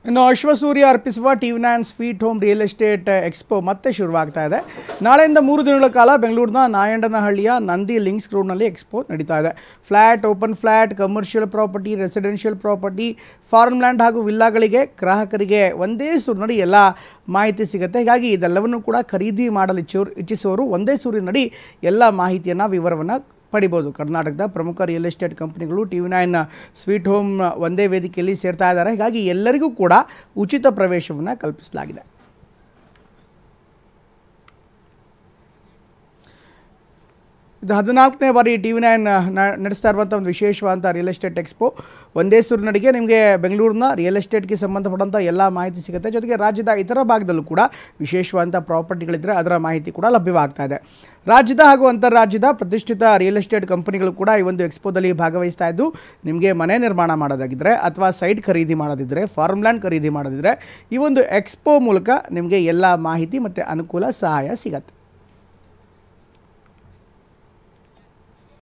ಇನ್ನು ಅಶ್ವಸೂರ್ಯ ಅರ್ಪಿಸುವ T9 sweet home real estate expo ಮತ್ತೆ ಶುರುವಾಗ್ತಾ ಇದೆ. ನಾಳೆಯಿಂದ 3 ದಿನಗಳ ಕಾಲ ಬೆಂಗಳೂರಿನ ನಾಯಂಡನಹಳ್ಳಿಯ ನಂದಿ ಲಿಂಕ್ಸ್ ರೋಡ್ನಲ್ಲಿ ಎಕ್ಸ್ಪೋ ನಡೀತಾ ಇದೆ. Flat, open flat, commercial property, residential property, farm land ಹಾಗೂ ವಿಲ್ಲಾಗಳಿಗೆ ಗ್ರಾಹಕರಿಗೆ ಒಂದೇ ಸೂರಿನಡಿ ಎಲ್ಲ ಮಾಹಿತಿ ಸಿಗುತ್ತೆ. ಹೀಗಾಗಿ ಇದೆಲ್ಲವನ್ನು ಕೂಡ ಖರೀದಿ ಮಾಡಲು ಇಚ್ಛಿಸುವವರು ಒಂದೇ ಸೂರಿನಡಿ ಎಲ್ಲ ಮಾಹಿತಿಯನ್ನು ವಿವರವನ್ನು ಪಡಿಬೋದು. ಕರ್ನಾಟಕದ ಪ್ರಮುಖ ರಿಯಲ್ ಎಸ್ಟೇಟ್ ಕಂಪನಿಗಳು ಟಿ9 ಸ್ವೀಟ್ ಹೋಮ್ ಒಂದೇ ವೇದಿಕೆಯಲ್ಲಿ ಸೇರ್ತಾ ಇದ್ದಾರೆ. ಹೀಗಾಗಿ ಎಲ್ಲರಿಗೂ ಕೂಡ ಉಚಿತ ಪ್ರವೇಶವನ್ನು ಕಲ್ಪಿಸಲಾಗಿದೆ. ಇದು 14ನೇ ಬಾರಿ ಟಿ9 ನಡೆಸ್ತಾ ಇರುವಂಥ ಒಂದು ವಿಶೇಷವಾದಂಥ ರಿಯಲ್ ಎಸ್ಟೇಟ್ ಎಕ್ಸ್ಪೋ. ಒಂದೇ ಸೂರಿನಡಿಗೆ ನಿಮಗೆ ಬೆಂಗಳೂರಿನ ರಿಯಲ್ ಎಸ್ಟೇಟ್ಗೆ ಸಂಬಂಧಪಟ್ಟಂಥ ಎಲ್ಲ ಮಾಹಿತಿ ಸಿಗುತ್ತೆ. ಜೊತೆಗೆ ರಾಜ್ಯದ ಇತರ ಭಾಗದಲ್ಲೂ ಕೂಡ ವಿಶೇಷವಾದಂಥ ಪ್ರಾಪರ್ಟಿಗಳಿದ್ದರೆ ಅದರ ಮಾಹಿತಿ ಕೂಡ ಲಭ್ಯವಾಗ್ತಾ ಇದೆ. ರಾಜ್ಯದ ಹಾಗೂ ಅಂತಾರಾಜ್ಯದ ಪ್ರತಿಷ್ಠಿತ ರಿಯಲ್ ಎಸ್ಟೇಟ್ ಕಂಪನಿಗಳು ಕೂಡ ಈ ಒಂದು ಎಕ್ಸ್ಪೋದಲ್ಲಿ ಭಾಗವಹಿಸ್ತಾ ಇದ್ದು, ನಿಮಗೆ ಮನೆ ನಿರ್ಮಾಣ ಮಾಡೋದಾಗಿದ್ದರೆ ಅಥವಾ ಸೈಟ್ ಖರೀದಿ ಮಾಡೋದಿದ್ದರೆ, ಫಾರ್ಮ್ ಲ್ಯಾಂಡ್ ಖರೀದಿ ಮಾಡೋದಿದ್ದರೆ ಈ ಒಂದು ಎಕ್ಸ್ಪೋ ಮೂಲಕ ನಿಮಗೆ ಎಲ್ಲ ಮಾಹಿತಿ ಮತ್ತು ಅನುಕೂಲ ಸಹಾಯ ಸಿಗುತ್ತೆ.